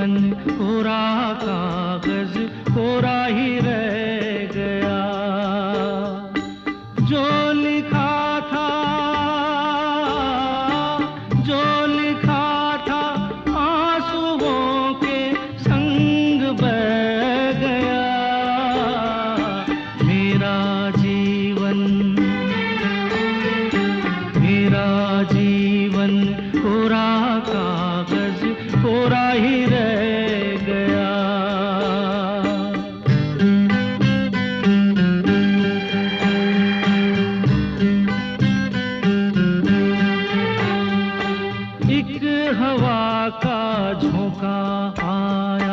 जीवन कोरा कागज कोरा ही रह गया। जो लिखा था, जो लिखा था आंसुओं के संग बह गया। मेरा जीवन, मेरा जीवन कोरा कागज कोरा ही रह गया। एक हवा का झोंका आया,